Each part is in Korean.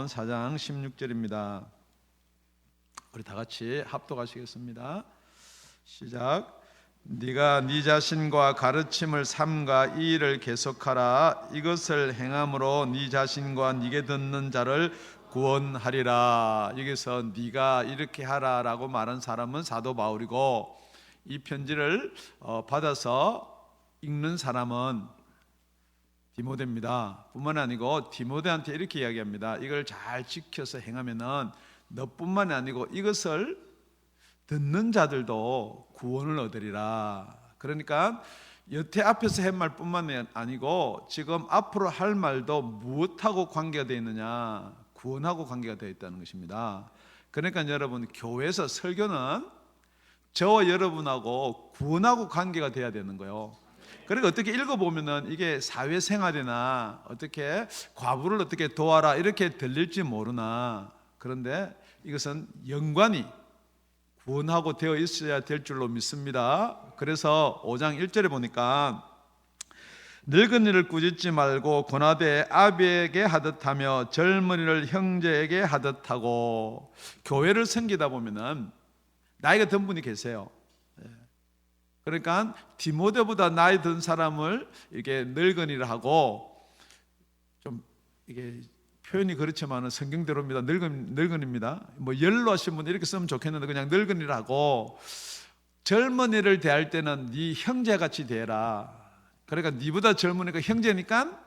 잠언 4장 16절입니다. 우리 다 같이 합독하시겠습니다. 시작. 네가 네 자신과 가르침을 삼가 이 일을 계속하라. 이것을 행함으로 네 자신과 네게 듣는 자를 구원하리라. 여기서 네가 이렇게 하라라고 말한 사람은 사도 바울이고, 이 편지를 받아서 읽는 사람은 디모데입니다. 뿐만 아니고 디모데한테 이렇게 이야기합니다. 이걸 잘 지켜서 행하면은 너뿐만 아니고 이것을 듣는 자들도 구원을 얻으리라. 그러니까 여태 앞에서 한 말뿐만 아니고 지금 앞으로 할 말도 무엇하고 관계가 되어 있느냐? 구원하고 관계가 되어 있다는 것입니다. 그러니까 여러분, 교회에서 설교는 저와 여러분하고 구원하고 관계가 돼야 되는 거예요. 그러니까 어떻게 읽어보면은 이게 사회생활이나 어떻게 과부를 어떻게 도와라 이렇게 들릴지 모르나, 그런데 이것은 연관이 구원하고 되어 있어야 될 줄로 믿습니다. 그래서 5장 1절에 보니까 늙은이를 꾸짖지 말고 권하되 아비에게 하듯 하며 젊은이를 형제에게 하듯 하고. 교회를 섬기다 보면은 나이가 든 분이 계세요. 그러니까 디모데보다 나이 든 사람을 이게 늙은이를 하고, 좀 이게 표현이 그렇지만은 성경대로입니다. 늙은입니다. 뭐 연로하신 분 이렇게 쓰면 좋겠는데 그냥 늙은이를 하고, 젊은이를 대할 때는 네 형제같이 대해라. 그러니까 네보다 젊으니까 형제니까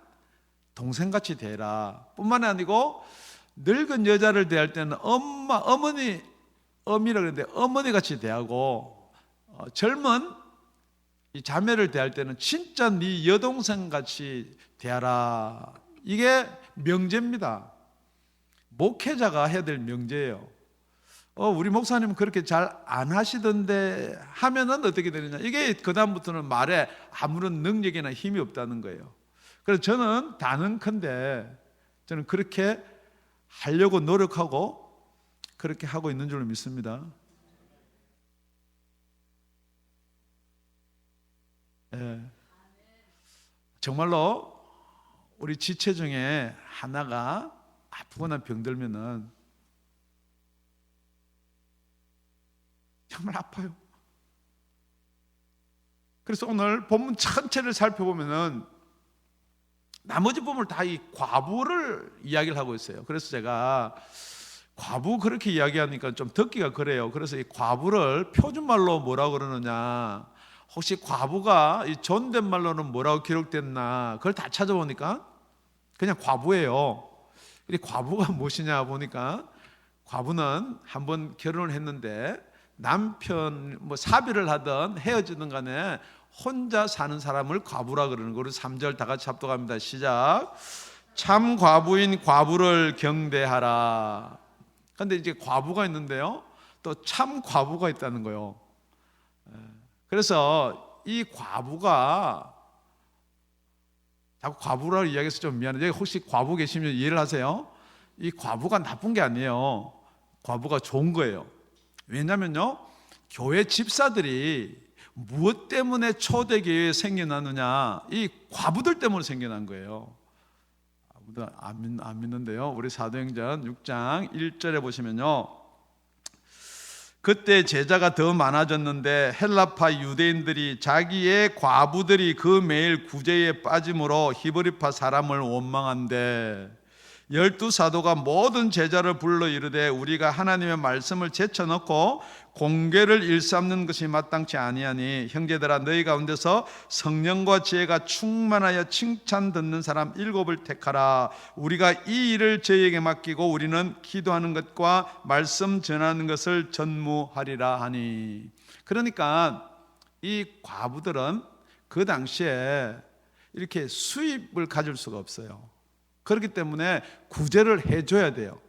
동생같이 대해라. 뿐만 아니고 늙은 여자를 대할 때는 어머니라 그러는데 어머니같이 대하고, 젊은 이 자매를 대할 때는 진짜 네 여동생같이 대하라. 이게 명제입니다. 목회자가 해야 될 명제예요. 우리 목사님은 그렇게 잘 안 하시던데 하면은 어떻게 되느냐? 이게 그다음부터는 말에 아무런 능력이나 힘이 없다는 거예요. 그래서 저는 단언컨대 저는 그렇게 하려고 노력하고 그렇게 하고 있는 줄로 믿습니다. 정말로 우리 지체 중에 하나가 아프거나 병들면은 정말 아파요. 그래서 오늘 본문 전체를 살펴보면은 나머지 부분을 다 이 과부를 이야기를 하고 있어요. 그래서 제가 과부 그렇게 이야기하니까 좀 듣기가 그래요. 그래서 이 과부를 표준말로 뭐라고 그러느냐, 혹시 과부가 이 존댓말로는 뭐라고 기록됐나, 그걸 다 찾아보니까 그냥 과부예요. 이 과부가 무엇이냐 보니까, 과부는 한번 결혼을 했는데 남편 뭐 사별을 하든 헤어지든 간에 혼자 사는 사람을 과부라 그러는 거를 3절 다 같이 합독합니다. 시작. 참 과부인 과부를 경대하라. 그런데 이제 과부가 있는데요, 또 참 과부가 있다는 거예요. 그래서 이 과부가, 자꾸 과부라고 이야기해서 좀 미안해요. 혹시 과부 계시면 이해를 하세요. 이 과부가 나쁜 게 아니에요. 과부가 좋은 거예요. 왜냐면요, 교회 집사들이 무엇 때문에 초대교회에 생겨나느냐, 이 과부들 때문에 생겨난 거예요. 아무도 안 믿는데요, 우리 사도행전 6장 1절에 보시면요, 그때 제자가 더 많아졌는데 헬라파 유대인들이 자기의 과부들이 그 매일 구제에 빠짐으로 히브리파 사람을 원망한대. 12사도가 모든 제자를 불러 이르되 우리가 하나님의 말씀을 제쳐놓고 공궤를 일삼는 것이 마땅치 아니하니 형제들아, 너희 가운데서 성령과 지혜가 충만하여 칭찬 듣는 사람 7을 택하라. 우리가 이 일을 저희에게 맡기고 우리는 기도하는 것과 말씀 전하는 것을 전무하리라 하니. 그러니까 이 과부들은 그 당시에 이렇게 수입을 가질 수가 없어요. 그렇기 때문에 구제를 해줘야 돼요.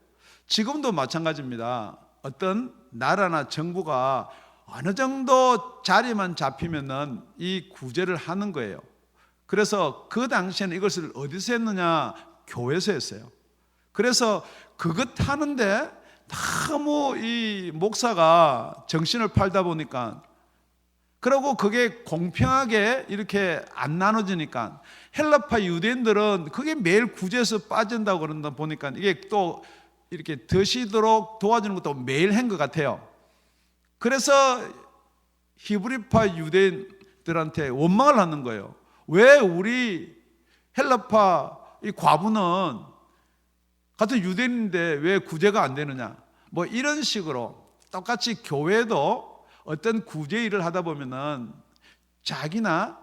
지금도 마찬가지입니다. 어떤 나라나 정부가 어느 정도 자리만 잡히면은 이 구제를 하는 거예요. 그래서 그 당시에는 이것을 어디서 했느냐? 교회에서 했어요. 그래서 그것 하는데 너무 이 목사가 정신을 팔다 보니까 그리고 그게 공평하게 이렇게 안 나눠지니까 헬라파 유대인들은 그게 매일 구제에서 빠진다고 그런다 보니까 이게 또 이렇게 드시도록 도와주는 것도 매일 한 것 같아요. 그래서 히브리파 유대인들한테 원망을 하는 거예요. 왜 우리 헬라파 이 과부는 같은 유대인인데 왜 구제가 안 되느냐, 뭐 이런 식으로. 똑같이 교회도 어떤 구제 일을 하다 보면은 자기나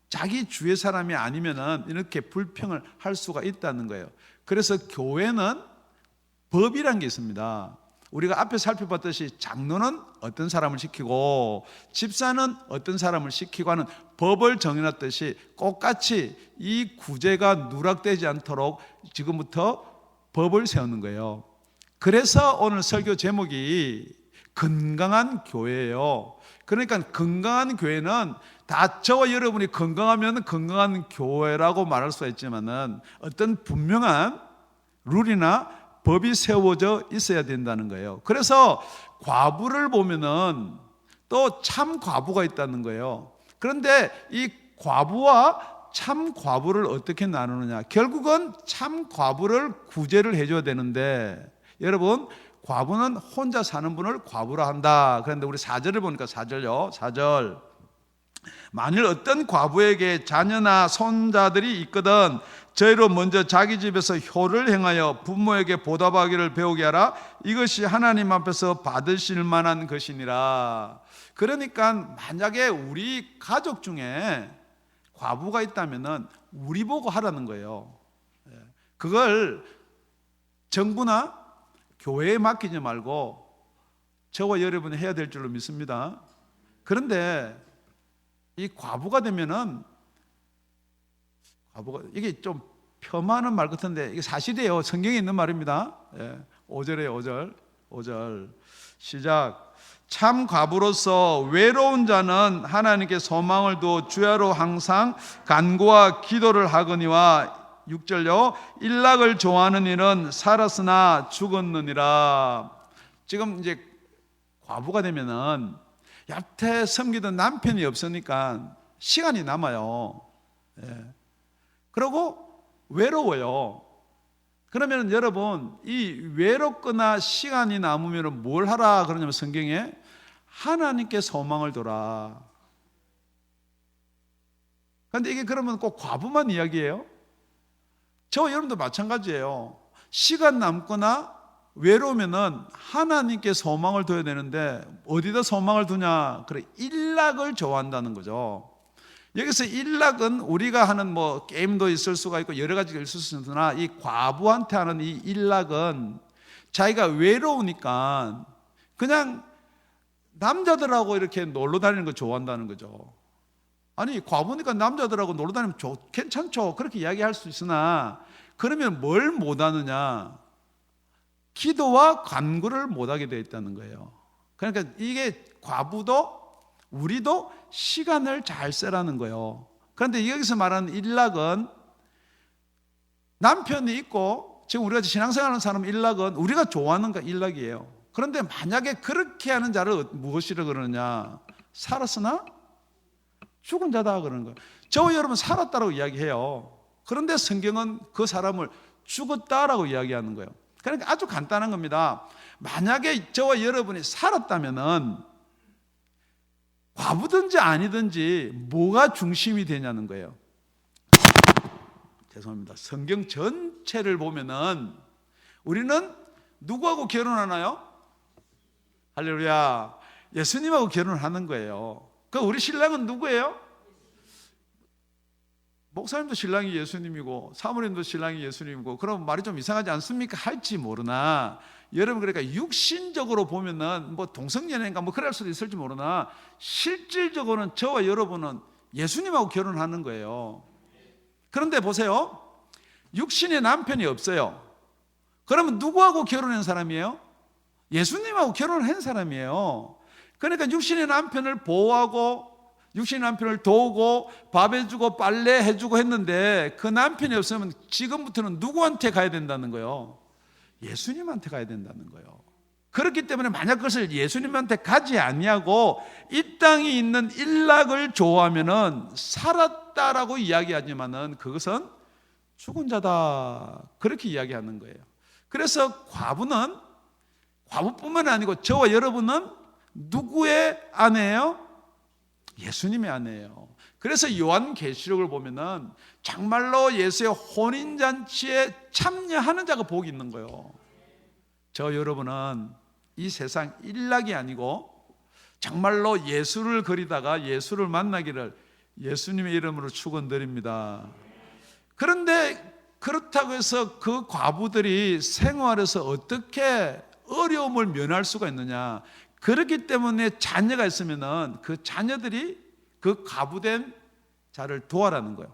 자기 주의 사람이 아니면은 이렇게 불평을 할 수가 있다는 거예요. 그래서 교회는 법이란 게 있습니다. 우리가 앞에 살펴봤듯이 장로는 어떤 사람을 시키고 집사는 어떤 사람을 시키고 하는 법을 정해놨듯이 똑같이 이 구제가 누락되지 않도록 지금부터 법을 세우는 거예요. 그래서 오늘 설교 제목이 건강한 교회예요. 그러니까 건강한 교회는 다 저와 여러분이 건강하면 건강한 교회라고 말할 수가 있지만은 어떤 분명한 룰이나 법이 세워져 있어야 된다는 거예요. 그래서 과부를 보면은 또 참 과부가 있다는 거예요. 그런데 이 과부와 참 과부를 어떻게 나누느냐? 결국은 참 과부를 구제를 해줘야 되는데, 여러분, 과부는 혼자 사는 분을 과부라 한다. 그런데 우리 4절을 보니까 4절요. 4절. 만일 어떤 과부에게 자녀나 손자들이 있거든 저희로 먼저 자기 집에서 효를 행하여 부모에게 보답하기를 배우게 하라. 이것이 하나님 앞에서 받으실 만한 것이니라. 그러니까 만약에 우리 가족 중에 과부가 있다면은 우리 보고 하라는 거예요. 그걸 정부나 교회에 맡기지 말고 저와 여러분이 해야 될 줄로 믿습니다. 그런데 이 과부가 되면은, 과부가 이게 좀 폄하하는 말 같은데 이게 사실이에요. 성경에 있는 말입니다. 5절에 5절 시작. 참 과부로서 외로운 자는 하나님께 소망을 두어 주야로 항상 간구와 기도를 하거니와 6절요. 일락을 좋아하는 이는 살았으나 죽었느니라. 지금 이제 과부가 되면은 여태 섬기던 남편이 없으니까 시간이 남아요. 그리고 외로워요. 그러면 여러분, 이 외롭거나 시간이 남으면 뭘 하라 그러냐면 성경에 하나님께 소망을 둬라. 그런데 이게 그러면 꼭 과부만 이야기예요? 저와 여러분도 마찬가지예요. 시간 남거나 외로우면은 하나님께 소망을 둬야 되는데 어디다 소망을 두냐? 그래, 일락을 좋아한다는 거죠. 여기서 일락은 우리가 하는 뭐 게임도 있을 수가 있고 여러 가지가 있을 수 있으나 이 과부한테 하는 이 일락은 자기가 외로우니까 그냥 남자들하고 이렇게 놀러 다니는 거 좋아한다는 거죠. 아니, 과부니까 남자들하고 놀러 다니면 괜찮죠. 그렇게 이야기할 수 있으나 그러면 뭘 못하느냐? 기도와 간구를 못하게 되어 있다는 거예요. 그러니까 이게 과부도 우리도 시간을 잘 쓰라는 거예요. 그런데 여기서 말하는 일락은 남편이 있고 지금 우리가 신앙생활하는 사람 일락은 우리가 좋아하는 거 일락이에요. 그런데 만약에 그렇게 하는 자를 무엇이라 그러느냐? 살았으나 죽은 자다 그러는 거예요. 저와 여러분 살았다라고 이야기해요. 그런데 성경은 그 사람을 죽었다라고 이야기하는 거예요. 그러니까 아주 간단한 겁니다. 만약에 저와 여러분이 살았다면은 과부든지 아니든지 뭐가 중심이 되냐는 거예요. 죄송합니다. 성경 전체를 보면은 우리는 누구하고 결혼하나요? 할렐루야. 예수님하고 결혼을 하는 거예요. 그 우리 신랑은 누구예요? 목사님도 신랑이 예수님이고 사모님도 신랑이 예수님이고, 그럼 말이 좀 이상하지 않습니까? 할지 모르나 여러분, 그러니까 육신적으로 보면은 뭐 동성연애인가 뭐 그럴 수도 있을지 모르나 실질적으로는 저와 여러분은 예수님하고 결혼하는 거예요. 그런데 보세요. 육신의 남편이 없어요. 그러면 누구하고 결혼한 사람이에요? 예수님하고 결혼한 사람이에요. 그러니까 육신의 남편을 보호하고 육신의 남편을 도우고 밥 해주고 빨래 해주고 했는데 그 남편이 없으면 지금부터는 누구한테 가야 된다는 거예요? 예수님한테 가야 된다는 거예요. 그렇기 때문에 만약 그것을 예수님한테 가지 아니하고 이 땅에 있는 일락을 좋아하면은 살았다라고 이야기하지만은 그것은 죽은 자다, 그렇게 이야기하는 거예요. 그래서 과부뿐만 아니고 저와 여러분은 누구의 아내예요? 예수님의 아내예요. 그래서 요한계시록을 보면은 정말로 예수의 혼인잔치에 참여하는 자가 복이 있는 거예요. 저 여러분은 이 세상 일락이 아니고 정말로 예수를 그리다가 예수를 만나기를 예수님의 이름으로 축원드립니다. 그런데 그렇다고 해서 그 과부들이 생활에서 어떻게 어려움을 면할 수가 있느냐? 그렇기 때문에 자녀가 있으면은 그 자녀들이 그 과부된 자를 도와라는 거예요.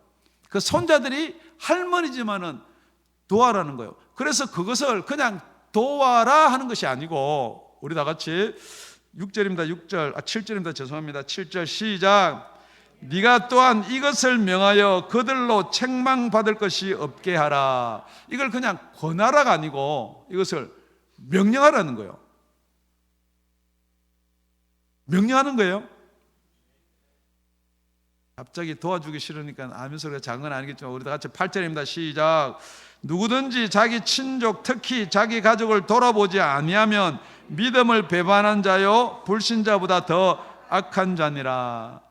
그 손자들이 할머니지만은 도와라는 거예요. 그래서 그것을 그냥 도와라 하는 것이 아니고, 우리 다 같이 6절입니다. 7절입니다. 죄송합니다. 7절 시작. 네가 또한 이것을 명하여 그들로 책망받을 것이 없게 하라. 이걸 그냥 권하라가 아니고 이것을 명령하라는 거예요. 명령하는 거예요. 갑자기 도와주기 싫으니까 아멘 소리가 작은 건 아니겠지만 우리 다 같이 8절입니다. 시작. 누구든지 자기 친족 특히 자기 가족을 돌아보지 아니하면 믿음을 배반한 자요 불신자보다 더 악한 자니라.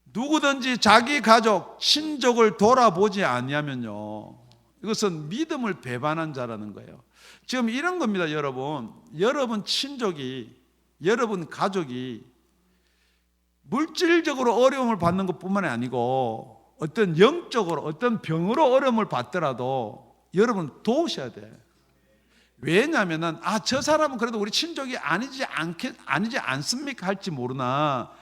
누구든지 자기 가족 친족을 돌아보지 아니하면요, 이것은 믿음을 배반한 자라는 거예요. 지금 이런 겁니다. 여러분 친족이, 여러분 가족이 물질적으로 어려움을 받는 것뿐만 아니고 어떤 영적으로 어떤 병으로 어려움을 받더라도 여러분 도우셔야 돼. 왜냐하면 저 사람은 그래도 우리 친족이 아니지 않습니까 할지 모르나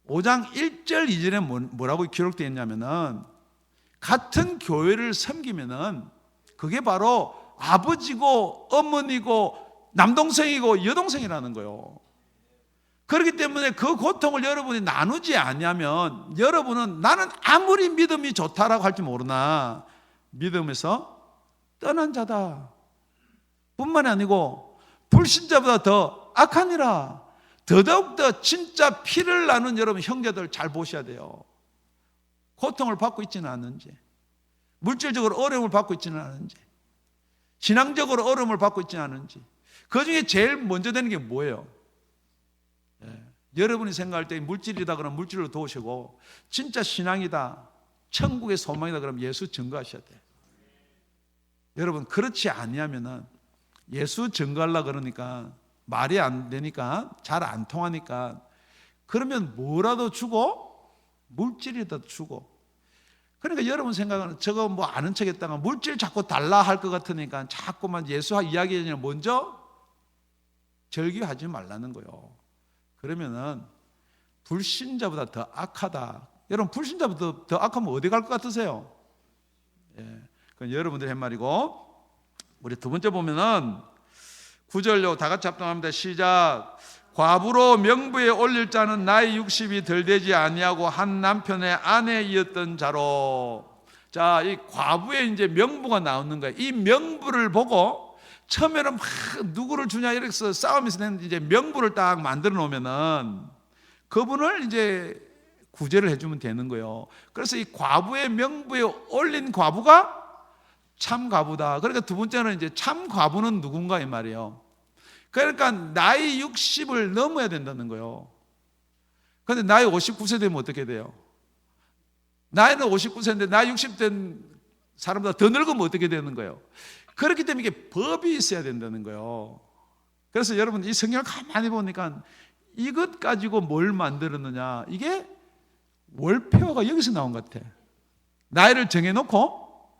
5장 1절 2절에 뭐라고 기록되어 있냐면은 같은 교회를 섬기면은 그게 바로 아버지고 어머니고 남동생이고 여동생이라는 거예요. 그렇기 때문에 그 고통을 여러분이 나누지 않냐면 여러분은 나는 아무리 믿음이 좋다라고 할지 모르나 믿음에서 떠난 자다 뿐만 아니고 불신자보다 더 악하니라. 더더욱더 진짜 피를 나눈 여러분 형제들 잘 보셔야 돼요. 고통을 받고 있지는 않은지, 물질적으로 어려움을 받고 있지는 않은지, 신앙적으로 어려움을 받고 있지는 않은지. 그 중에 제일 먼저 되는 게 뭐예요? 여러분이 생각할 때 물질이다 그러면 물질로 도우시고, 진짜 신앙이다, 천국의 소망이다 그러면 예수 증거하셔야 돼요. 여러분 그렇지 아니하면은 예수 증거하려고 그러니까 말이 안 되니까 잘 안 통하니까 그러면 뭐라도 주고 물질이라도 주고. 그러니까 여러분 생각은 저거 뭐 아는 척 했다가 물질 자꾸 달라 할 것 같으니까 자꾸만 예수 이야기하냐 먼저 절규하지 말라는 거예요. 그러면은 불신자보다 더 악하다. 여러분 불신자보다 더 악하면 어디 갈 것 같으세요? 그건 여러분들의 말이고, 우리 두 번째 보면은 9절로 다 같이 합동합니다. 시작. 과부로 명부에 올릴 자는 나이 60이 덜 되지 아니하고 한 남편의 아내이었던 자로. 자, 이 과부의 이제 명부가 나오는 거예요. 이 명부를 보고 처음에는 막 누구를 주냐 이렇게 해서 싸움에서 냈는데 이제 명부를 딱 만들어 놓으면은 그분을 이제 구제를 해주면 되는 거예요. 그래서 이 과부의 명부에 올린 과부가 참 과부다. 그러니까 두 번째는 이제 참 과부는 누군가 이 말이에요. 그러니까 나이 60을 넘어야 된다는 거예요. 그런데 나이 59세 되면 어떻게 돼요? 나이는 59세인데 나이 60 된 사람보다 더 늙으면 어떻게 되는 거예요? 그렇기 때문에 이게 법이 있어야 된다는 거예요. 그래서 여러분 이 성경을 가만히 보니까 이것 가지고 뭘 만들었느냐, 이게 월폐화가 여기서 나온 것 같아. 나이를 정해놓고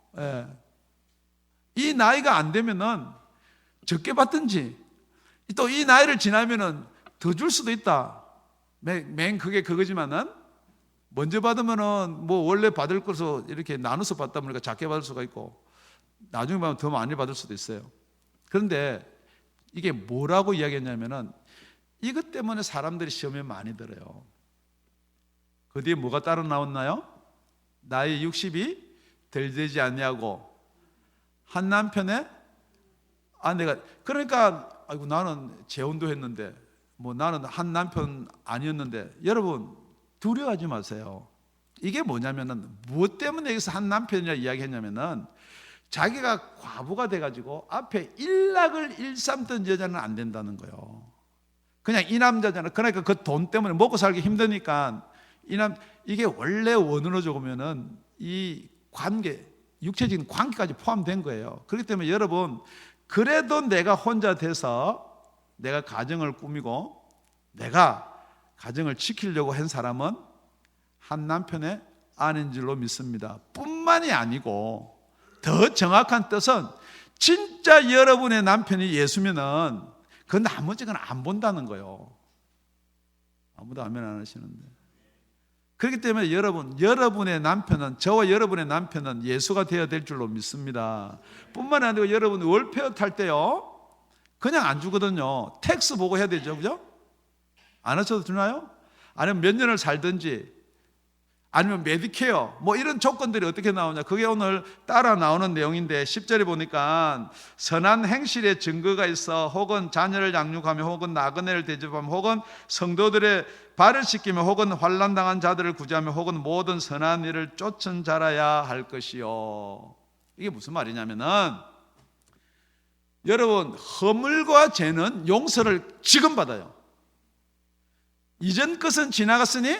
이 나이가 안 되면은 적게 받든지 또 이 나이를 지나면은 더 줄 수도 있다. 맨 그게 그거지만은 먼저 받으면은 뭐 원래 받을 것을 이렇게 나눠서 받다 보니까 작게 받을 수가 있고 나중에 받으면 더 많이 받을 수도 있어요. 그런데 이게 뭐라고 이야기했냐면은 이것 때문에 사람들이 시험에 많이 들어요. 그 뒤에 뭐가 따로 나왔나요? 나이 60이 덜 되지 않냐고 한 남편의 아내가. 그러니까 아이고 나는 재혼도 했는데 뭐 나는 한 남편 아니었는데, 여러분 두려워하지 마세요. 이게 뭐냐면은 무엇 때문에 여기서 한 남편이라 이야기했냐면은 자기가 과부가 돼가지고 앞에 일락을 일삼던 여자는 안 된다는 거예요. 그냥 이 남자잖아. 그러니까 그 돈 때문에 먹고 살기 힘드니까 이게 원래 원으로 적으면은 이 관계, 육체적인 관계까지 포함된 거예요. 그렇기 때문에 여러분, 그래도 내가 혼자 돼서 내가 가정을 꾸미고 내가 가정을 지키려고 한 사람은 한 남편의 아내인 줄로 믿습니다. 뿐만이 아니고 더 정확한 뜻은 진짜 여러분의 남편이 예수면은 그 나머지 건 안 본다는 거예요. 아무도 아멘 안 하시는데. 그렇기 때문에 여러분의 남편은, 저와 여러분의 남편은 예수가 되어야 될 줄로 믿습니다. 뿐만 아니고 여러분 월페어 탈 때요, 그냥 안 주거든요. 텍스 보고 해야 되죠, 그죠? 안 하셔도 주나요? 아니면 몇 년을 살든지, 아니면 메디케어, 뭐 이런 조건들이 어떻게 나오냐, 그게 오늘 따라 나오는 내용인데 10절에 보니까 선한 행실의 증거가 있어 혹은 자녀를 양육하며 혹은 나그네를 대접하며 혹은 성도들의 발을 씻기며 혹은 환난당한 자들을 구제하며 혹은 모든 선한 일을 쫓은 자라야 할 것이요. 이게 무슨 말이냐면은, 여러분 허물과 죄는 용서를 지금 받아요. 이전 것은 지나갔으니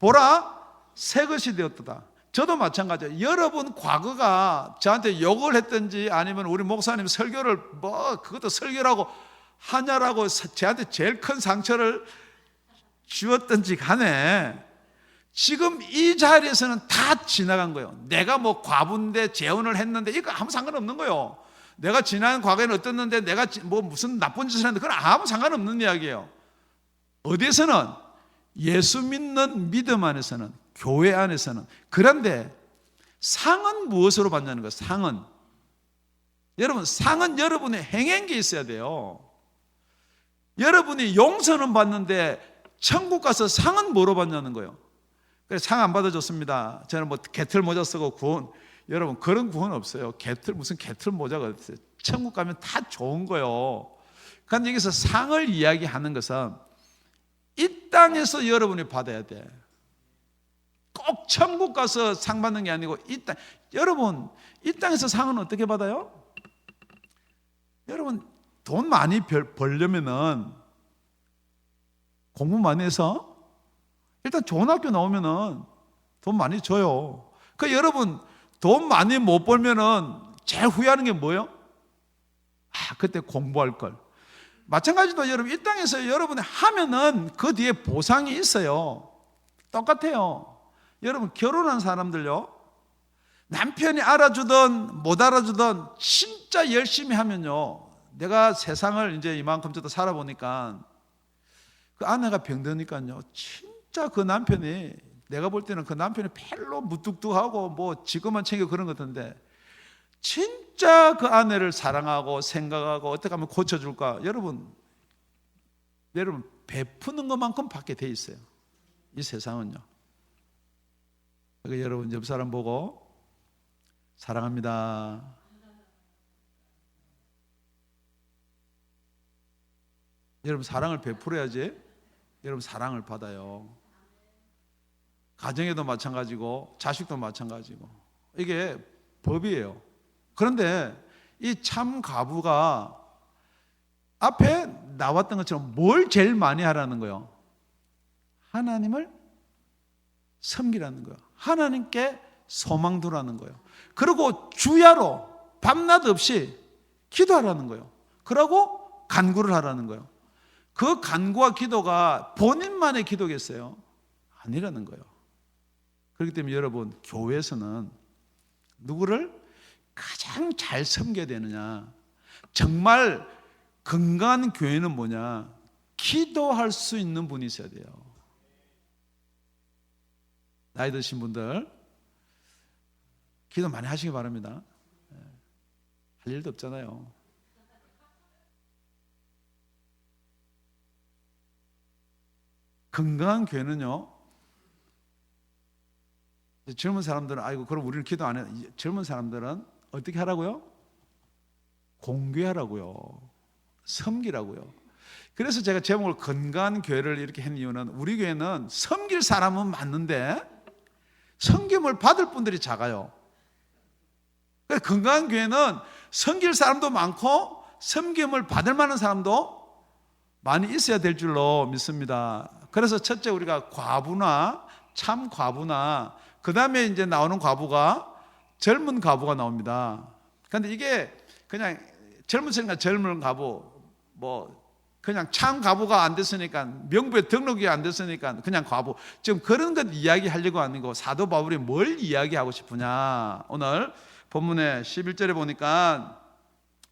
보라 새 것이 되었다. 저도 마찬가지예요. 여러분 과거가 저한테 욕을 했든지 아니면 우리 목사님 설교를 그것도 설교라고 하냐라고 저한테 제일 큰 상처를 주었든지 간에 지금 이 자리에서는 다 지나간 거예요. 내가 뭐 과부인데 재혼을 했는데 이거 아무 상관없는 거예요. 내가 지난 과거에는 어땠는데 내가 뭐 무슨 나쁜 짓을 했는데 그건 아무 상관없는 이야기예요. 어디에서는? 예수 믿는 믿음 안에서는, 교회 안에서는. 그런데 상은 무엇으로 받냐는 거예요. 상은, 여러분 상은 여러분의 행행에 있어야 돼요. 여러분이 용서는 받는데 천국 가서 상은 뭐로 받냐는 거예요. 그래서 상 안 받아줬습니다. 저는 뭐 개털 모자 쓰고 구원, 여러분 그런 구원 없어요. 무슨 개털 모자가 어딨어요. 천국 가면 다 좋은 거예요. 그런데 여기서 상을 이야기하는 것은 이 땅에서 여러분이 받아야 돼. 꼭 천국 가서 상 받는 게 아니고 여러분 이 땅에서 상은 어떻게 받아요? 여러분 돈 많이 벌려면은 공부 많이 해서 일단 좋은 학교 나오면은 돈 많이 줘요. 여러분 돈 많이 못 벌면은 제일 후회하는 게 뭐예요? 그때 공부할 걸. 마찬가지로 여러분 이 땅에서 여러분이 하면은 그 뒤에 보상이 있어요. 똑같아요. 여러분 결혼한 사람들요, 남편이 알아주든 못 알아주든 진짜 열심히 하면요, 내가 세상을 이제 이만큼 저도 살아보니까 그 아내가 병드니까요, 진짜 그 남편이, 내가 볼 때는 그 남편이 별로 무뚝뚝하고 뭐 지금만 챙겨 그런 것 같은데 진짜 그 아내를 사랑하고 생각하고 어떻게 하면 고쳐줄까, 여러분 베푸는 것만큼 받게 돼 있어요. 이 세상은요. 그러니까 여러분 옆 사람 보고 사랑합니다. 여러분 사랑을 베풀어야지 여러분 사랑을 받아요. 가정에도 마찬가지고 자식도 마찬가지고 이게 법이에요. 그런데 이 참 과부가 앞에 나왔던 것처럼 뭘 제일 많이 하라는 거예요? 하나님을 섬기라는 거예요. 하나님께 소망 두라는 거예요. 그리고 주야로 밤낮 없이 기도하라는 거예요. 그러고 간구를 하라는 거예요. 그 간구와 기도가 본인만의 기도겠어요? 아니라는 거예요. 그렇기 때문에 여러분 교회에서는 누구를 가장 잘 섬겨야 되느냐, 정말 건강한 교회는 뭐냐, 기도할 수 있는 분이 있어야 돼요. 나이 드신 분들 기도 많이 하시기 바랍니다. 할 일도 없잖아요. 건강한 교회는요, 젊은 사람들은 아이고 그럼 우리는 기도 안 해. 젊은 사람들은 어떻게 하라고요? 공개하라고요. 섬기라고요. 그래서 제가 제목을 건강한 교회를 이렇게 한 이유는 우리 교회는 섬길 사람은 많은데 섬김을 받을 분들이 작아요. 건강한 교회는 섬길 사람도 많고 섬김을 받을 만한 사람도 많이 있어야 될 줄로 믿습니다. 그래서 첫째 우리가 과부나 참 과부나 그 다음에 이제 나오는 과부가 젊은 과부가 나옵니다. 그런데 이게 그냥 젊으니까 젊은 과부 뭐 그냥 참 과부가 안 됐으니까 명부에 등록이 안 됐으니까 그냥 과부 지금 그런 것 이야기하려고 하는 거 사도 바울이 뭘 이야기하고 싶으냐 오늘 본문의 11절에 보니까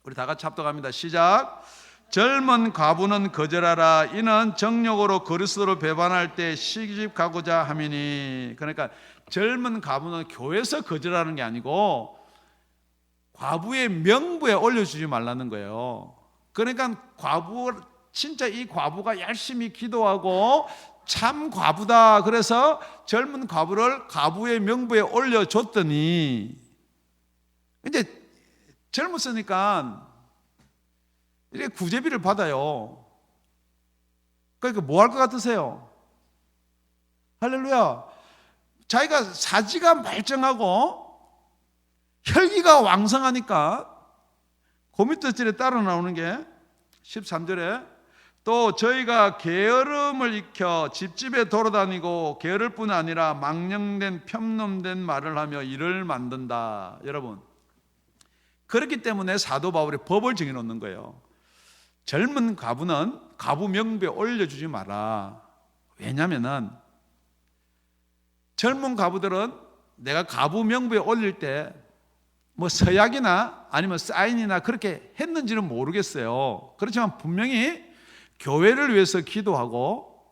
우리 다 같이 합독합니다. 시작. 젊은 과부는 거절하라. 이는 정욕으로 그리스도를 배반할 때 시집 가고자 함이니. 그러니까 젊은 과부는 교회에서 거절하는 게 아니고 과부의 명부에 올려주지 말라는 거예요. 그러니까 과부 진짜 이 과부가 열심히 기도하고 참 과부다. 그래서 젊은 과부를 과부의 명부에 올려줬더니 이제 젊었으니까 이렇게 구제비를 받아요. 그러니까 뭐 할 것 같으세요? 할렐루야. 자기가 사지가 말짱하고 혈기가 왕성하니까 그 밑에 절에 따라 나오는 게 13절에 또 저희가 게으름을 익혀 집집에 돌아다니고 게으를 뿐 아니라 망령된 편놈된 말을 하며 일을 만든다. 여러분 그렇기 때문에 사도 바울이 법을 정해놓는 거예요. 젊은 과부는 과부 명부에 올려주지 마라. 왜냐하면 젊은 과부들은 내가 과부 명부에 올릴 때 뭐 서약이나 아니면 사인이나 그렇게 했는지는 모르겠어요. 그렇지만 분명히 교회를 위해서 기도하고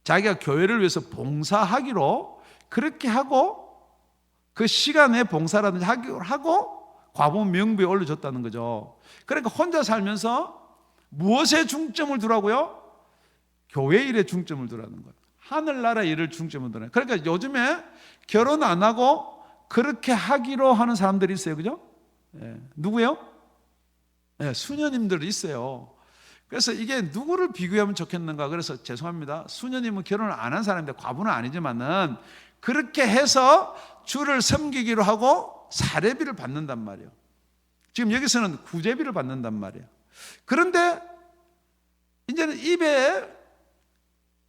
자기가 교회를 위해서 봉사하기로 그렇게 하고 그 시간에 봉사라든지 하고 과부 명부에 올려줬다는 거죠. 그러니까 혼자 살면서 무엇에 중점을 두라고요? 교회 일에 중점을 두라는 거예요. 하늘나라 일을 중점을 두라는 거예요. 그러니까 요즘에 결혼 안 하고 그렇게 하기로 하는 사람들이 있어요. 그죠? 예. 누구요? 예, 수녀님들 있어요. 그래서 이게 누구를 비교하면 좋겠는가? 그래서 죄송합니다. 수녀님은 결혼을 안 한 사람인데 과부는 아니지만은 그렇게 해서 주를 섬기기로 하고 사례비를 받는단 말이에요. 지금 여기서는 구제비를 받는단 말이에요. 그런데 이제는 입에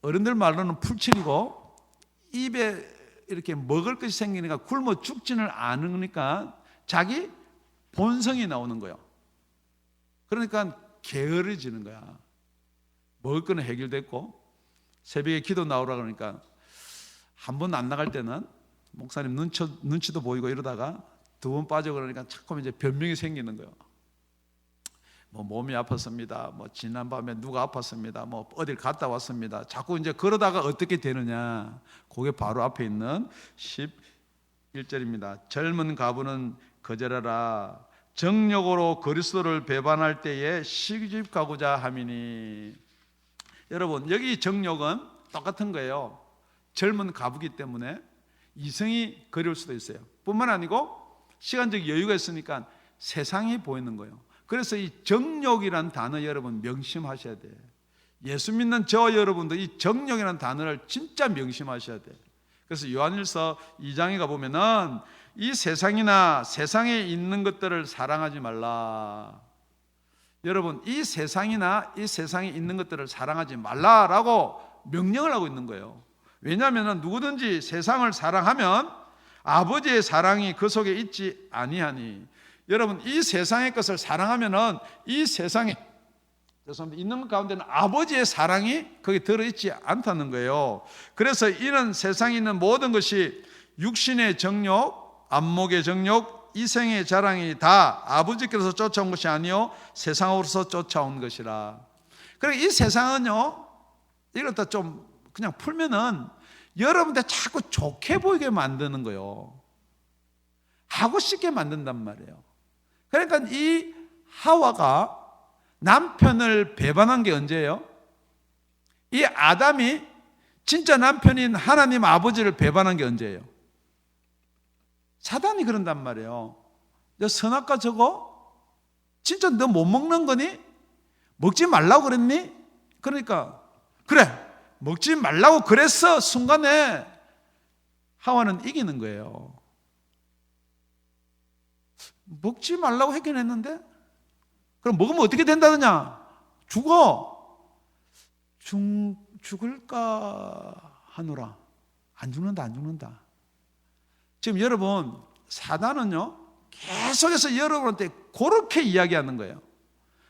어른들 말로는 풀칠이고 입에 이렇게 먹을 것이 생기니까 굶어 죽지는 않으니까 자기 본성이 나오는 거예요. 그러니까 게으르지는 거야. 먹을 거는 해결됐고 새벽에 기도 나오라 그러니까 한 번 안 나갈 때는 목사님 눈치도 보이고 이러다가 두 번 빠져 그러니까 자꾸 이제 변명이 생기는 거예요. 뭐 몸이 아팠습니다. 뭐 지난밤에 누가 아팠습니다. 뭐 어딜 갔다 왔습니다. 자꾸 이제 그러다가 어떻게 되느냐? 그게 바로 앞에 있는 11절입니다. 젊은 과부는 거절하라. 정욕으로 그리스도를 배반할 때에 시집 가고자 함이니. 여러분 여기 정욕은 똑같은 거예요. 젊은 과부기 때문에 이성이 그리울 수도 있어요. 뿐만 아니고 시간적 여유가 있으니까 세상이 보이는 거예요. 그래서 이 정욕이란 단어 여러분 명심하셔야 돼요. 예수 믿는 저 여러분도 이 정욕이라는 단어를 진짜 명심하셔야 돼요. 그래서 요한일서 2장에 가보면은 이 세상이나 세상에 있는 것들을 사랑하지 말라. 여러분 이 세상이나 이 세상에 있는 것들을 사랑하지 말라라고 명령을 하고 있는 거예요. 왜냐하면 누구든지 세상을 사랑하면 아버지의 사랑이 그 속에 있지 아니하니. 여러분 이 세상의 것을 사랑하면은 이 세상에 있는 것 가운데는 아버지의 사랑이 거기 들어있지 않다는 거예요. 그래서 이는 세상에 있는 모든 것이 육신의 정욕, 안목의 정욕, 이생의 자랑이 다 아버지께서 쫓아온 것이 아니요 세상으로서 쫓아온 것이라. 그러니까 이 세상은요 이렇다 좀 그냥 풀면은 여러분들 자꾸 좋게 보이게 만드는 거예요. 하고 싶게 만든단 말이에요. 그러니까 이 하와가 남편을 배반한 게 언제예요? 이 아담이 진짜 남편인 하나님 아버지를 배반한 게 언제예요? 사단이 그런단 말이에요. 너 선악과 저거 진짜 너 못 먹는 거니? 먹지 말라고 그랬니? 그러니까 그래, 먹지 말라고 그랬어. 순간에 하와는 이기는 거예요. 먹지 말라고 했긴 했는데, 그럼 먹으면 어떻게 된다느냐? 죽을까 하노라. 안 죽는다. 지금 여러분, 사단은요 계속해서 여러분한테 그렇게 이야기하는 거예요.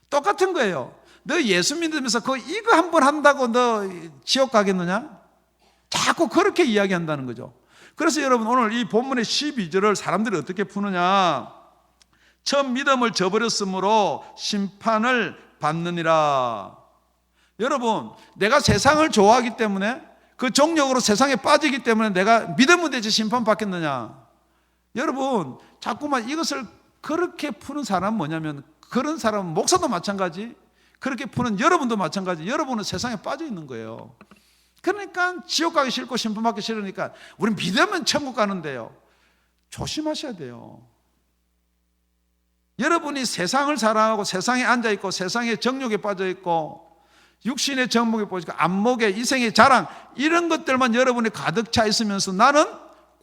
똑같은 거예요. 너 예수 믿으면서 이거 한 번 한다고 너 지옥 가겠느냐? 자꾸 그렇게 이야기한다는 거죠. 그래서 여러분, 오늘 이 본문의 12절을 사람들이 어떻게 푸느냐? 처음 믿음을 저버렸으므로 심판을 받느니라. 여러분, 내가 세상을 좋아하기 때문에, 그 정욕으로 세상에 빠지기 때문에 내가 믿으면 되지 심판 받겠느냐? 여러분, 자꾸만 이것을 그렇게 푸는 사람은 뭐냐면, 그런 사람은 목사도 마찬가지, 그렇게 푸는 여러분도 마찬가지. 여러분은 세상에 빠져 있는 거예요. 그러니까 지옥 가기 싫고 심판 받기 싫으니까 우리 믿으면 천국 가는데요, 조심하셔야 돼요. 여러분이 세상을 사랑하고 세상에 앉아있고 세상의 정욕에 빠져있고 육신의 정목에 빠져있고 안목에 이생의 자랑, 이런 것들만 여러분이 가득 차 있으면서 나는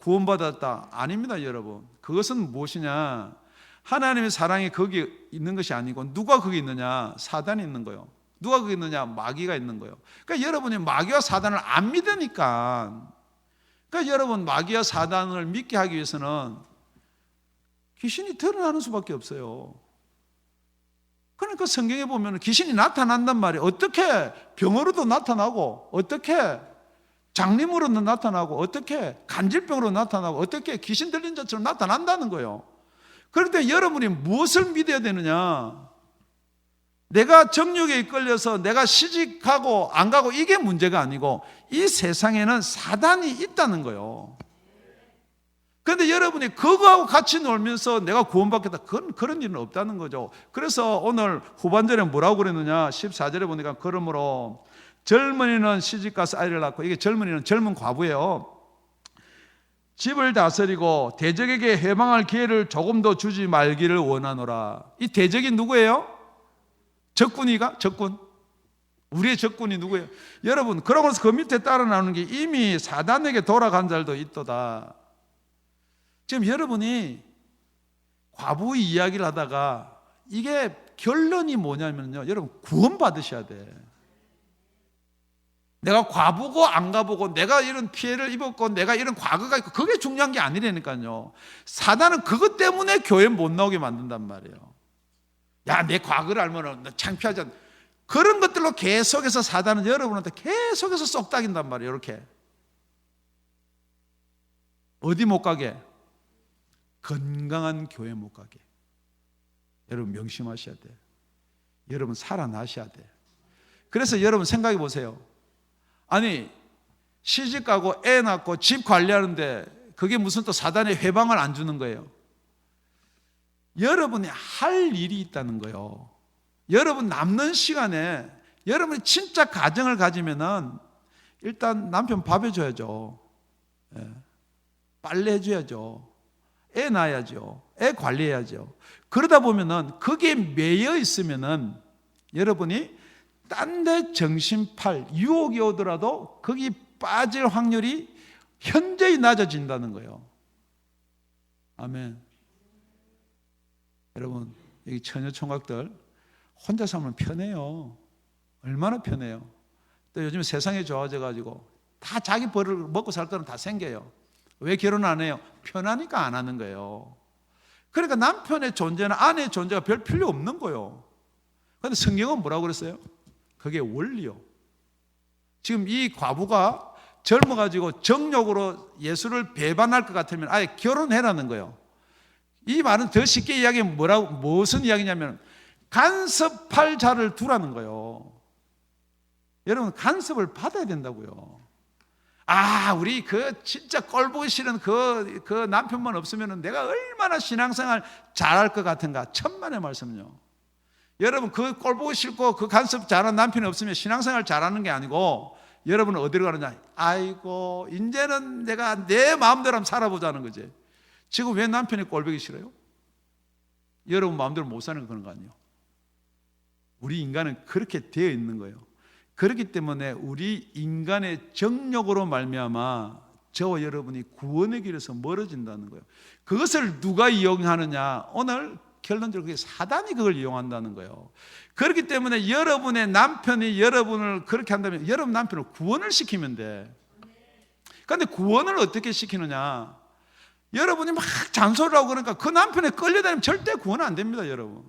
구원받았다. 아닙니다, 여러분. 그것은 무엇이냐? 하나님의 사랑이 거기 있는 것이 아니고 누가 거기 있느냐? 사단이 있는 거예요. 누가 거기 있느냐? 마귀가 있는 거예요. 그러니까 여러분이 마귀와 사단을 안 믿으니까, 그러니까 여러분, 마귀와 사단을 믿게 하기 위해서는 귀신이 드러나는 수밖에 없어요. 그러니까 성경에 보면 귀신이 나타난단 말이에요. 어떻게? 병으로도 나타나고, 어떻게? 장님으로도 나타나고, 어떻게? 간질병으로 나타나고, 어떻게? 귀신 들린 자처럼 나타난다는 거예요. 그럴 때 여러분이 무엇을 믿어야 되느냐? 내가 정욕에 이끌려서 내가 시집가고 안 가고 이게 문제가 아니고, 이 세상에는 사단이 있다는 거예요. 그런데 여러분이 그거하고 같이 놀면서 내가 구원받겠다, 그런 일은 없다는 거죠. 그래서 오늘 후반절에 뭐라고 그랬느냐? 14절에 보니까 그러므로 젊은이는 시집가서 아이를 낳고, 이게 젊은이는 젊은 과부예요. 집을 다스리고 대적에게 해방할 기회를 조금 더 주지 말기를 원하노라. 이 대적이 누구예요? 적군이가? 적군. 우리의 적군이 누구예요? 여러분, 그러고 나서 그 밑에 따라 나오는 게 이미 사단에게 돌아간 자들도 있도다. 지금 여러분이 과부의 이야기를 하다가 이게 결론이 뭐냐면요, 여러분, 구원받으셔야 돼. 내가 과부고 안 가보고 내가 이런 피해를 입었고 내가 이런 과거가 있고 그게 중요한 게 아니라니까요. 사단은 그것 때문에 교회 못 나오게 만든단 말이에요. 야, 내 과거를 알면 창피하지 않나. 그런 것들로 계속해서 사단은 여러분한테 계속해서 쏙닥인단 말이에요. 이렇게 어디 못 가게? 건강한 교회 못 가게. 여러분 명심하셔야 돼. 여러분 살아나셔야 돼. 그래서 여러분 생각해 보세요. 아니, 시집 가고 애 낳고 집 관리하는데 그게 무슨 또 사단의 회방을 안 주는 거예요? 여러분이 할 일이 있다는 거예요. 여러분 남는 시간에 여러분이 진짜 가정을 가지면은 일단 남편 밥 해줘야죠. 빨래 해줘야죠. 애 낳아야죠. 애 관리해야죠. 그러다 보면은 그게 매여 있으면은 여러분이 딴 데 정신팔 유혹이 오더라도 거기 빠질 확률이 현저히 낮아진다는 거예요. 아멘. 여러분, 여기 처녀 총각들 혼자 살면 편해요. 얼마나 편해요. 또 요즘 세상이 좋아져 가지고 다 자기 벌을 먹고 살 거는 다 생겨요. 왜 결혼 안 해요? 편하니까 안 하는 거예요. 그러니까 남편의 존재나 아내의 존재가 별 필요 없는 거예요. 그런데 성경은 뭐라고 그랬어요? 그게 원리요. 지금 이 과부가 젊어가지고 정욕으로 예수를 배반할 것 같으면 아예 결혼해라는 거예요. 이 말은 더 쉽게 이야기하면 무슨 이야기냐면 간섭할 자를 두라는 거예요. 여러분, 간섭을 받아야 된다고요. 아, 우리 진짜 꼴 보기 싫은 그 남편만 없으면 내가 얼마나 신앙생활 잘할 것 같은가. 천만의 말씀요. 여러분, 그 꼴 보기 싫고 그 간섭 잘하는 남편이 없으면 신앙생활 잘하는 게 아니고 여러분은 어디로 가느냐? 아이고, 이제는 내가 내 마음대로 한번 살아보자는 거지. 지금 왜 남편이 꼴 보기 싫어요? 여러분 마음대로 못 사는 거 그런 거 아니에요. 우리 인간은 그렇게 되어 있는 거예요. 그렇기 때문에 우리 인간의 정욕으로 말미암아 저와 여러분이 구원의 길에서 멀어진다는 거예요. 그것을 누가 이용하느냐? 오늘 결론적으로 사단이 그걸 이용한다는 거예요. 그렇기 때문에 여러분의 남편이 여러분을 그렇게 한다면 여러분 남편을 구원을 시키면 돼. 그런데 구원을 어떻게 시키느냐? 여러분이 막 잔소리를 하고 그러니까 그 남편에 끌려다니면 절대 구원 안 됩니다, 여러분.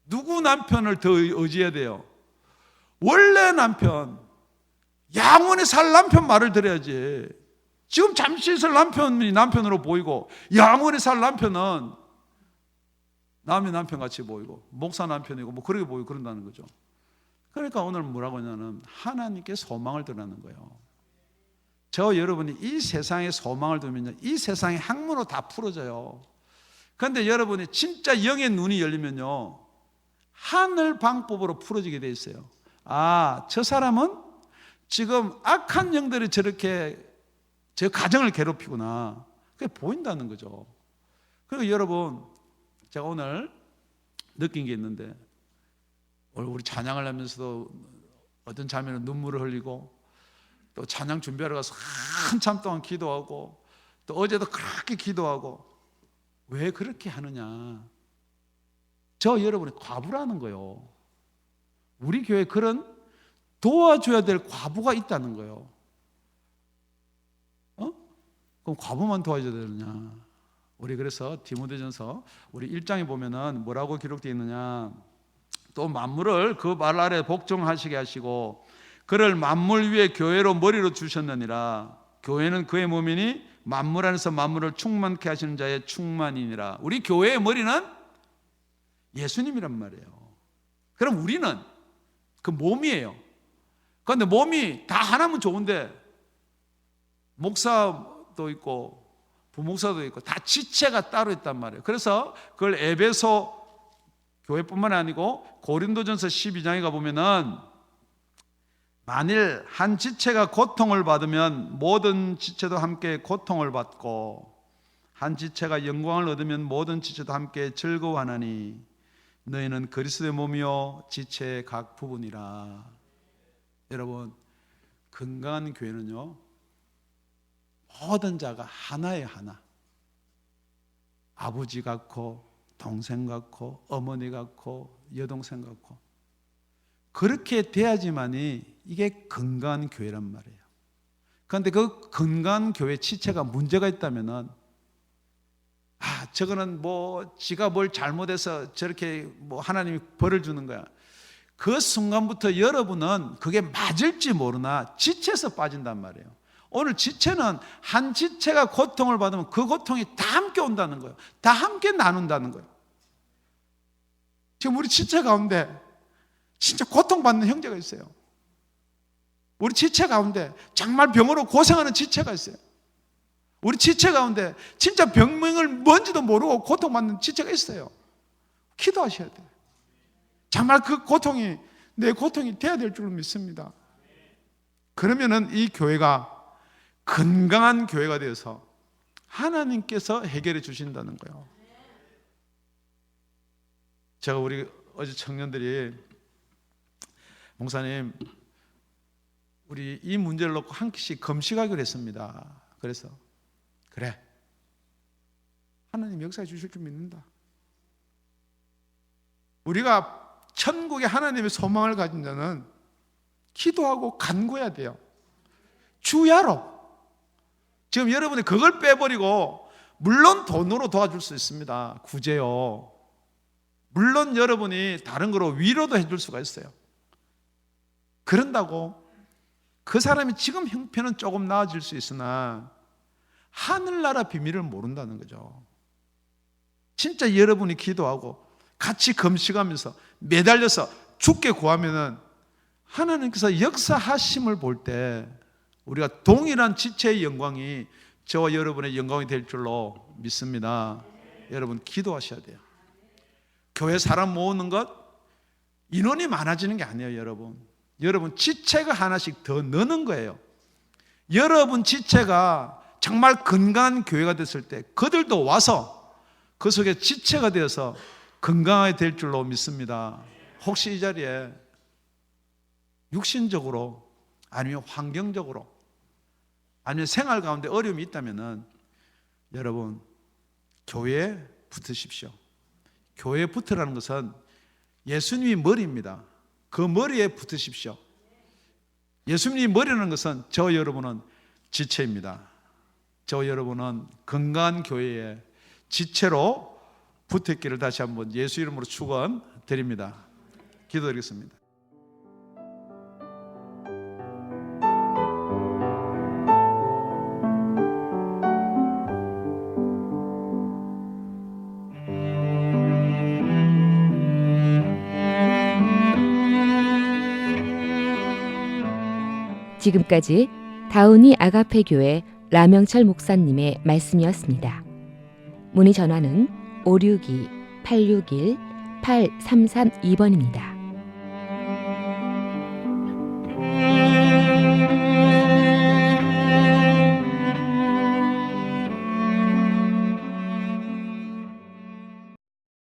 누구 남편을 더 의지해야 돼요? 원래 남편, 영원히 살 남편 말을 들어야지. 지금 잠시 있을 남편이 남편으로 보이고 영원히 살 남편은 남의 남편 같이 보이고 목사 남편이고 뭐 그렇게 보이고 그런다는 거죠. 그러니까 오늘 뭐라고 하냐면 하나님께 소망을 두라는 거예요. 저 여러분이 이 세상에 소망을 두면요, 이 세상의 학문으로 다 풀어져요. 그런데 여러분이 진짜 영의 눈이 열리면요, 하늘 방법으로 풀어지게 돼 있어요. 아, 저 사람은 지금 악한 영들이 저렇게 제 가정을 괴롭히구나. 그게 보인다는 거죠. 그리고 여러분, 제가 오늘 느낀 게 있는데, 오늘 우리 찬양을 하면서도 어떤 자매는 눈물을 흘리고 또 찬양 준비하러 가서 한참 동안 기도하고 또 어제도 그렇게 기도하고. 왜 그렇게 하느냐? 저 여러분이 과부라는 거예요. 우리 교회에 그런 도와줘야 될 과부가 있다는 거예요. 그럼 과부만 도와줘야 되느냐? 우리 그래서 디모데전서 우리 1장에 보면은 뭐라고 기록되어 있느냐? 또 만물을 그 말 아래 복종하시게 하시고 그를 만물 위에 교회로 머리로 주셨느니라. 교회는 그의 몸이니 만물 안에서 만물을 충만케 하시는 자의 충만이니라. 우리 교회의 머리는 예수님이란 말이에요. 그럼 우리는 그 몸이에요. 그런데 몸이 다 하나면 좋은데 목사도 있고 부목사도 있고 다 지체가 따로 있단 말이에요. 그래서 그걸 에베소 교회뿐만 아니고 고린도전서 12장에 가보면은 만일 한 지체가 고통을 받으면 모든 지체도 함께 고통을 받고 한 지체가 영광을 얻으면 모든 지체도 함께 즐거워하나니 너희는 그리스도의 몸이요 지체의 각 부분이라. 여러분, 건강한 교회는요, 모든 자가 하나예요. 하나. 아버지 같고 동생 같고 어머니 같고 여동생 같고 그렇게 돼야지만이 이게 건강한 교회란 말이에요. 그런데 그 건강한 교회 지체가 문제가 있다면은 저거는 뭐 지가 뭘 잘못해서 저렇게 뭐 하나님이 벌을 주는 거야. 그 순간부터 여러분은 그게 맞을지 모르나 지체에서 빠진단 말이에요. 오늘 지체는 한 지체가 고통을 받으면 그 고통이 다 함께 온다는 거예요. 다 함께 나눈다는 거예요. 지금 우리 지체 가운데 진짜 고통받는 형제가 있어요. 우리 지체 가운데 정말 병으로 고생하는 지체가 있어요. 우리 지체 가운데 진짜 병명을 뭔지도 모르고 고통받는 지체가 있어요. 기도하셔야 돼요. 정말 그 고통이 내 고통이 돼야 될 줄 믿습니다. 그러면은 이 교회가 건강한 교회가 되어서 하나님께서 해결해 주신다는 거예요. 제가 우리 어제 청년들이 목사님 우리 이 문제를 놓고 한 끼씩 금식하기로 했습니다. 그래서 그래, 하나님 역사해 주실 줄 믿는다. 우리가 천국에 하나님의 소망을 가진 자는 기도하고 간구해야 돼요. 주야로. 지금 여러분이 그걸 빼버리고 물론 돈으로 도와줄 수 있습니다. 구제요. 물론 여러분이 다른 거로 위로도 해줄 수가 있어요. 그런다고 그 사람이 지금 형편은 조금 나아질 수 있으나 하늘나라 비밀을 모른다는 거죠. 진짜 여러분이 기도하고 같이 금식하면서 매달려서 죽게 구하면은 하나님께서 역사하심을 볼 때 우리가 동일한 지체의 영광이 저와 여러분의 영광이 될 줄로 믿습니다. 여러분 기도하셔야 돼요. 교회 사람 모으는 것 인원이 많아지는 게 아니에요. 여러분 지체가 하나씩 더 느는 거예요. 여러분 지체가 정말 건강한 교회가 됐을 때 그들도 와서 그 속에 지체가 되어서 건강하게 될 줄로 믿습니다. 혹시 이 자리에 육신적으로 아니면 환경적으로 아니면 생활 가운데 어려움이 있다면 여러분 교회에 붙으십시오. 교회에 붙으라는 것은 예수님이 머리입니다. 그 머리에 붙으십시오. 예수님이 머리라는 것은 저 여러분은 지체입니다. 저 여러분은 건강한 교회에 지체로 붙었기를 다시 한번 예수 이름으로 축원드립니다. 기도드리겠습니다. 지금까지 다운이 아가페 교회 라명철 목사님의 말씀이었습니다. 문의 전화는 562-861-8332번입니다.